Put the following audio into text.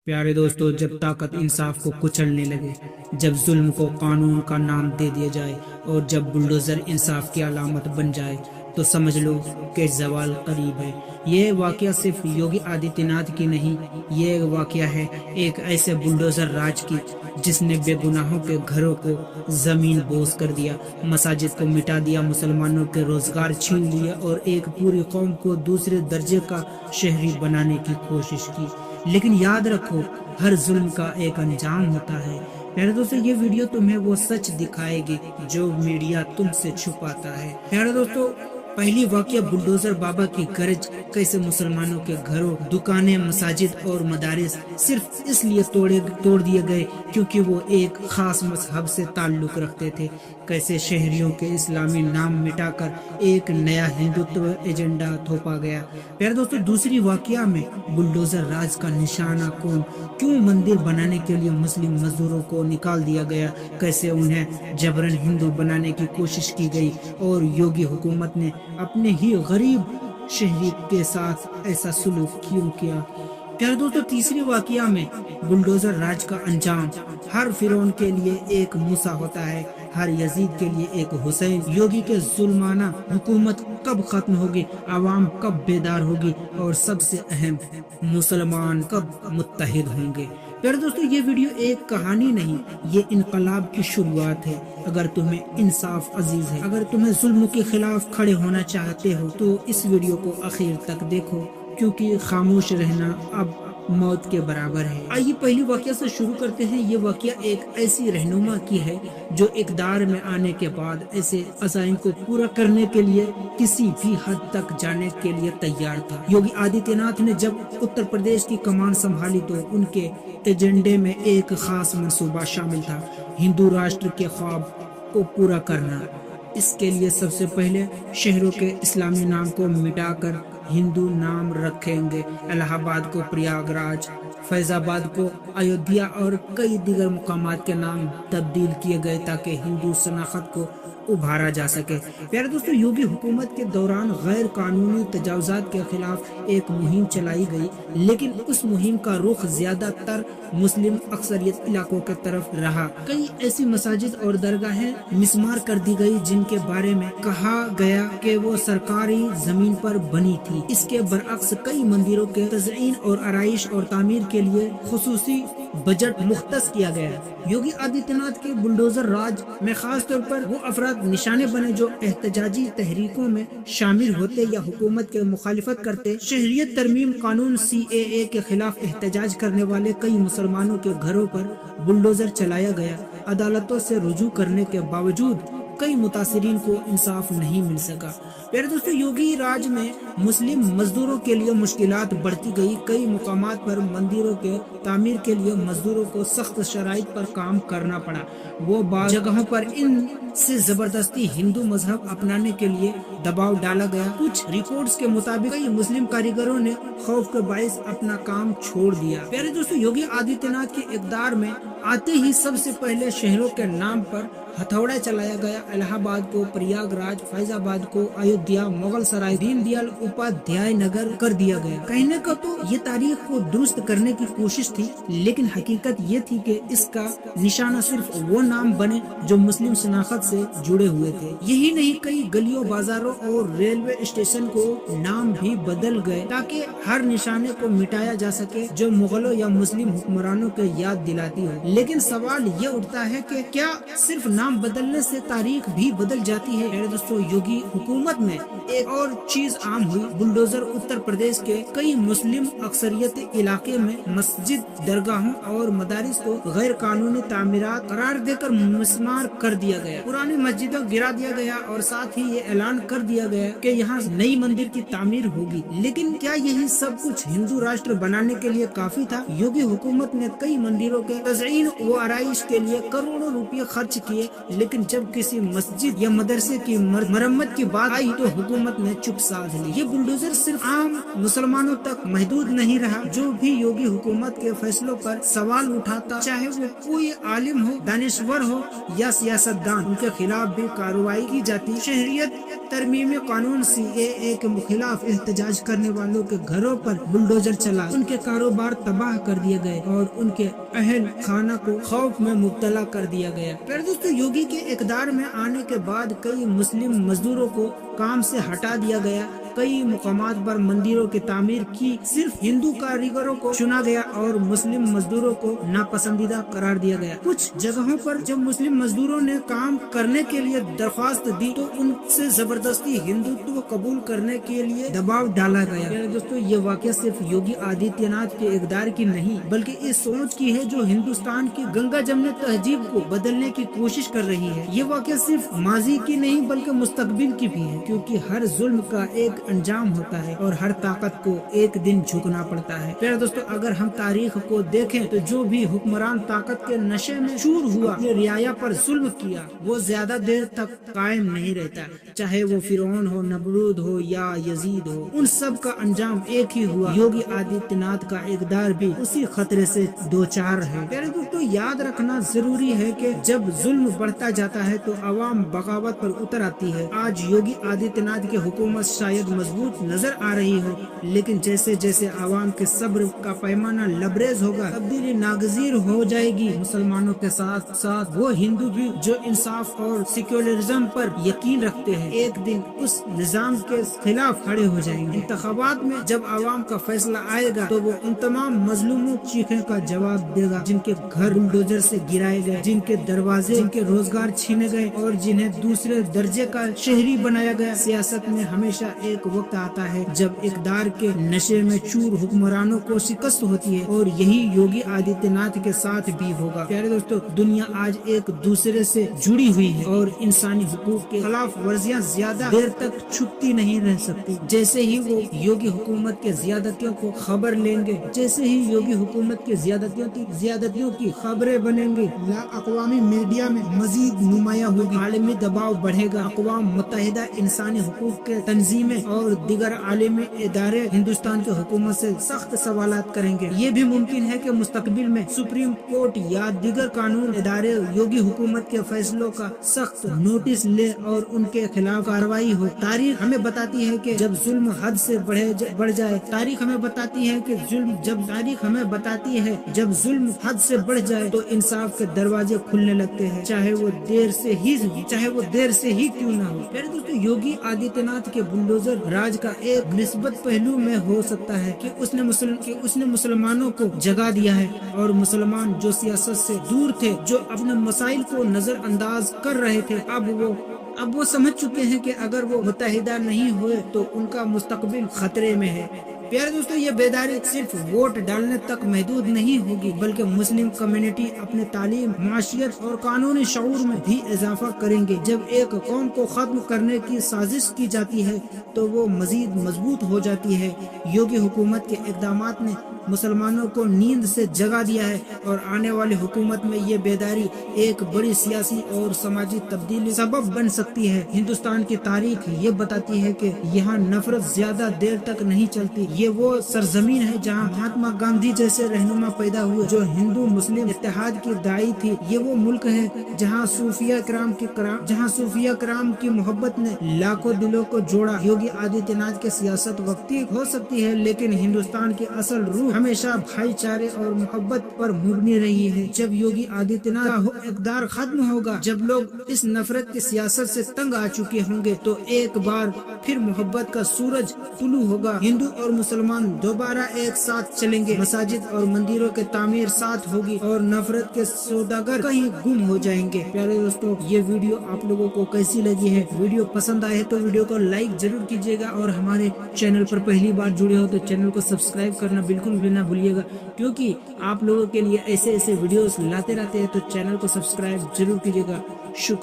پیارے دوستو، جب طاقت انصاف کو کچلنے لگے، جب ظلم کو قانون کا نام دے دیا جائے اور جب بلڈوزر انصاف کی علامت بن جائے تو سمجھ لو کہ زوال قریب ہے۔ یہ واقعہ صرف یوگی آدتیہ ناتھ کی نہیں، یہ واقعہ ہے ایک ایسے بلڈوزر راج کی جس نے بے گناہوں کے گھروں کو زمین بوس کر دیا، مساجد کو مٹا دیا، مسلمانوں کے روزگار چھین لیا اور ایک پوری قوم کو دوسرے درجے کا شہری بنانے کی کوشش کی۔ لیکن یاد رکھو، ہر ظلم کا ایک انجام ہوتا ہے۔ پیارے دوستو، یہ ویڈیو تمہیں وہ سچ دکھائے گی جو میڈیا تم سے چھپاتا ہے۔ پیارے دوستو، پہلی واقعہ بلڈوزر بابا کی گرج کیسے مسلمانوں کے گھروں، دکانیں، مساجد اور مدارس صرف اس لیے توڑ دیے گئے کیونکہ وہ ایک خاص مذہب سے تعلق رکھتے تھے، کیسے شہریوں کے اسلامی نام مٹا کر ایک نیا ہندوتو ایجنڈا تھوپا گیا۔ پیارے دوستو، دوسری واقعہ میں بلڈوزر راج کا نشانہ کون، کیوں مندر بنانے کے لیے مسلم مزدوروں کو نکال دیا گیا، کیسے انہیں جبرن ہندو بنانے کی کوشش کی گئی اور یوگی حکومت نے اپنے ہی غریب شہری کے ساتھ ایسا سلوک کیوں کیا۔ پیارے دوستو، تیسری واقعہ میں بلڈوزر راج کا انجام۔ ہر فرعون کے لیے ایک موسیٰ ہوتا ہے، ہر یزید کے لیے ایک حسین۔ یوگی کے ظلمانہ حکومت کب ختم ہوگی، عوام کب بیدار ہوگی اور سب سے اہم، مسلمان کب متحد ہوں گے۔ پیارے دوستو، یہ ویڈیو ایک کہانی نہیں، یہ انقلاب کی شروعات ہے۔ اگر تمہیں انصاف عزیز ہے، اگر تمہیں ظلم کے خلاف کھڑے ہونا چاہتے ہو تو اس ویڈیو کو آخر تک دیکھو، کیونکہ خاموش رہنا اب موت کے برابر ہے۔ آئیے پہلی واقعہ سے شروع کرتے ہیں۔ یہ واقعہ ایک ایسی رہنما کی ہے جو اقتدار میں آنے کے بعد ایسے عزائم کو پورا کرنے کے لیے کسی بھی حد تک جانے کے لیے تیار تھا۔ یوگی آدتیہ ناتھ نے جب اتر پردیش کی کمان سنبھالی تو ان کے ایجنڈے میں ایک خاص منصوبہ شامل تھا، ہندو راشٹر کے خواب کو پورا کرنا۔ اس کے لیے سب سے پہلے شہروں کے اسلامی نام کو مٹا کر ہندو نام رکھیں گے۔ الہ آباد کو پریاگ راج، فیض آباد کو ایودھیا اور کئی دیگر مقامات کے نام تبدیل کیے گئے تاکہ ہندو شناخت کو ابھارا جا سکے۔ پیارے دوستو، یوگی حکومت کے دوران غیر قانونی تجاوزات کے خلاف ایک مہم چلائی گئی، لیکن اس مہم کا رخ زیادہ تر مسلم اکثریت علاقوں کے طرف رہا۔ کئی ایسی مساجد اور درگاہیں مسمار کر دی گئی جن کے بارے میں کہا گیا کہ وہ سرکاری زمین پر بنی تھی۔ اس کے برعکس کئی مندروں کے تزئین اور آرائش اور تعمیر کے لیے خصوصی بجٹ مختص کیا گیا۔ یوگی آدتیہ ناتھ کے بلڈوزر راج میں خاص طور پر وہ افراد نشانے بنے جو احتجاجی تحریکوں میں شامل ہوتے یا حکومت کے مخالفت کرتے۔ شہریت ترمیم قانون CAA کے خلاف احتجاج کرنے والے کئی مسلمانوں کے گھروں پر بلڈوزر چلایا گیا۔ عدالتوں سے رجوع کرنے کے باوجود کئی متاثرین کو انصاف نہیں مل سکا۔ پیارے دوستو، یوگی راج میں مسلم مزدوروں کے لیے مشکلات بڑھتی گئی۔ کئی مقامات پر مندروں کے تعمیر کے لیے مزدوروں کو سخت شرائط پر کام کرنا پڑا۔ وہ بعض جگہوں پر ان سے زبردستی ہندو مذہب اپنانے کے لیے دباؤ ڈالا گیا۔ کچھ ریکارڈز کے مطابق کئی مسلم کاریگروں نے خوف کے باعث اپنا کام چھوڑ دیا۔ پیارے دوستو، یوگی آدتیہ ناتھ کے اقتدار میں آتے ہی سب سے پہلے شہروں کے نام پر ہتھوڑا چلایا گیا۔ الہ آباد کو پریاگ راج، فیض آباد کو ایودھیا، مغل سرائے، دین دیال اپادھیائے نگر کر دیا گیا۔ کہنے کا تو یہ تاریخ کو درست کرنے کی کوشش تھی، لیکن حقیقت یہ تھی کہ اس کا نشانہ صرف وہ نام بنے جو مسلم شناخت سے جڑے ہوئے تھے۔ یہی نہیں، کئی گلیوں، بازاروں اور ریلوے اسٹیشن کو نام بھی بدل گئے تاکہ ہر نشانے کو مٹایا جا سکے جو مغلوں یا مسلم حکمرانوں کے یاد دلاتی ہو۔ لیکن سوال یہ اٹھتا ہے کہ کیا صرف نام بدلنے سے تاریخ بھی بدل جاتی ہے؟ میرے دوستو، یوگی حکومت میں ایک اور چیز عام ہوئی۔ بلڈوزر اتر پردیش کے کئی مسلم اکثریت علاقے میں مسجد، درگاہوں اور مدارس کو غیر قانونی تعمیرات قرار دے کر مسمار کر دیا گیا۔ پرانی مسجدوں گرا دیا گیا اور ساتھ ہی یہ اعلان کر دیا گیا کہ یہاں نئی مندر کی تعمیر ہوگی۔ لیکن کیا یہی سب کچھ ہندو راشٹر بنانے کے لیے کافی تھا؟ یوگی حکومت نے کئی مندروں کے تزئین و آرائش کے لیے کروڑوں روپے خرچ کیے، लेकिन जब किसी मस्जिद या मदरसे की मरम्मत की बात आई तो हुकूमत ने चुप साध ली। ये बुलडोजर सिर्फ आम मुसलमानों तक महदूद नहीं रहा। जो भी योगी हुकूमत के फैसलों पर सवाल उठाता, चाहे वो कोई आलिम हो, दानिश्वर हो या सियासतदान, उनके खिलाफ भी कार्रवाई की जाती। शहरियत तरमीमी कानून CAA के खिलाफ एहतजाज करने वालों के घरों पर बुलडोजर चला, उनके कारोबार तबाह कर दिए गए और उनके अहल खाना को खौफ में मुब्तला कर दिया गया। फिर दोस्तों, योगी के इक़्तिदार में आने के बाद कई मुस्लिम मजदूरों को काम से हटा दिया गया। कई मुकामात पर मंदिरों की तामीर की सिर्फ हिंदू कारीगरों को चुना गया और मुस्लिम मजदूरों को नापसंदीदा करार दिया गया। कुछ जगहों पर जब मुस्लिम मजदूरों ने काम करने के लिए दरख्वास्त दी तो उनसे जबरदस्ती हिंदुत्व कबूल करने के लिए दबाव डाला गया। दोस्तों, ये वाकया सिर्फ योगी आदित्यनाथ के इक़्तिदार की नहीं बल्कि इस सोच की है जो हिंदुस्तान की गंगा जमने तहजीब को बदलने की कोशिश कर रही है। ये वाकया सिर्फ माजी की नहीं बल्कि मुस्तकबिल की भी है, क्योंकि हर जुल्म का एक अंजाम होता है और हर ताकत को एक दिन झुकना पड़ता है। प्यारे दोस्तों, अगर हम तारीख को देखें तो जो भी हुक्मरान ताकत के नशे में चूर हुआ, अपने रियाया पर जुल्म किया, वो ज्यादा देर तक कायम नहीं रहता। चाहे वो फिरौन हो, नमरूद हो या यजीद हो, उन सब का अंजाम एक ही हुआ। योगी आदित्यनाथ का इक़्तिदार भी उसी खतरे से दो चार है। प्यारे दोस्तों, याद रखना जरूरी है कि जब जुल्म बढ़ता जाता है तो अवाम बगावत पर उतर आती है। आज योगी आदित्यनाथ की हुकूमत शायद मजबूत नजर आ रही हो, लेकिन जैसे जैसे आवाम के सब्र का पैमाना लबरेज होगा, तब्दीली नागजीर हो जाएगी। मुसलमानों के साथ साथ वो हिंदू भी जो इंसाफ और सेक्युलरिज्म पर यकीन रखते हैं, एक दिन उस निजाम के खिलाफ खड़े हो जाएंगे। इंतखाबात में जब आवाम का फैसला आएगा तो वो उन तमाम मजलूमों चीखे का जवाब देगा जिनके घर बुलडोजर से गिराए गए, जिनके दरवाजे, जिनके रोजगार छीने गए और जिन्हें दूसरे दर्जे का शहरी बनाया गया। सियासत में हमेशा एक वक्त आता है जब इक़्तिदार के नशे में चूर हुक्मरानों को शिकस्त होती है और यही योगी आदित्यनाथ के साथ भी होगा। प्यारे दोस्तों, दुनिया आज एक दूसरे से जुड़ी हुई है और इंसानी हुकूक के खिलाफ वर्जियां ज्यादा देर तक छुपती नहीं रह सकती। जैसे ही वो योगी हुकूमत के ज्यादतियों को खबर लेंगे, जैसे ही योगी हुकूमत के ज्यादतियों की खबरें बनेंगी, अक़वामी मीडिया में मजीद नुमाया होगी, आलमी दबाव बढ़ेगा। अक़वाम मुत्तहिदा इंसानी हुकूक के तंजीमें और दीगर आलमी इदारे हिंदुस्तान की हुकूमत से सख्त सवालात करेंगे। ये भी मुमकिन है कि मुस्तकबिल में सुप्रीम कोर्ट या दीगर कानून इदारे योगी हुकूमत के फैसलों का सख्त नोटिस ले और उनके खिलाफ कार्रवाई हो। तारीख हमें बताती है कि जब जुल्म हद से बढ़ जाए, तारीख हमें बताती है कि जब जुल्म हद से बढ़ जाए तो इंसाफ के दरवाजे खुलने लगते हैं, चाहे वो देर से ही क्यों ना हो। फिर दोस्तों, योगी आदित्यनाथ के बुलडोजर राज का एक निस्बत पहलू में हो सकता है कि उसने मुसलमानों को जगा दिया है और मुसलमान जो सियासत से दूर थे, जो अपने मसाइल को नजरअंदाज कर रहे थे, अब वो समझ चुके हैं कि अगर वो मुत्तहिदा नहीं हुए तो उनका मुस्तकबिल खतरे में है। प्यारे दोस्तों, ये बेदारी सिर्फ वोट डालने तक महदूद नहीं होगी बल्कि मुस्लिम कम्युनिटी अपने तालीम, माशियत और कानूनी शऊर में भी इजाफा करेंगे। जब एक कौम को खत्म करने की साजिश की जाती है तो वो मजीद मजबूत हो जाती है। योगी हुकूमत के इक़दामात ने मुसलमानों को नींद से जगा दिया है और आने वाली हुकूमत में ये बेदारी एक बड़ी सियासी और समाजी तब्दीली सबब बन सकती है। हिंदुस्तान की तारीख ये बताती है कि यहाँ नफरत ज्यादा देर तक नहीं चलती। ये वो सरजमीन है जहाँ महात्मा गांधी जैसे रहनुमा पैदा हुए जो हिंदू मुस्लिम इत्तेहाद की दाई थी। ये वो मुल्क है जहाँ सूफिया कराम की मोहब्बत ने लाखों दिलों को जोड़ा। योगी आदित्यनाथ की सियासत वक्ती हो सकती है लेकिन हिंदुस्तान की असल रूह हमेशा भाईचारे और मोहब्बत पर मुबनी रही है। जब योगी आदित्यनाथ का इक़्तिदार खत्म होगा, जब लोग इस नफरत की सियासत से तंग आ चुके होंगे, तो एक बार फिर मोहब्बत का सूरज तुलू होगा। हिंदू और मुसलमान दोबारा एक साथ चलेंगे, मसाजिद और मंदिरों के तामीर साथ होगी और नफरत के सौदागर कहीं गुम हो जाएंगे। प्यारे दोस्तों, ये वीडियो आप लोगों को कैसी लगी है? वीडियो पसंद आए तो वीडियो को लाइक जरूर कीजिएगा और हमारे चैनल पर पहली बार जुड़े हो तो चैनल को सब्सक्राइब करना बिल्कुल भी ना भूलिएगा, क्योंकि आप लोगों के लिए ऐसे वीडियोस लाते रहते हैं, तो चैनल को सब्सक्राइब जरूर कीजिएगा। शुक्रिया।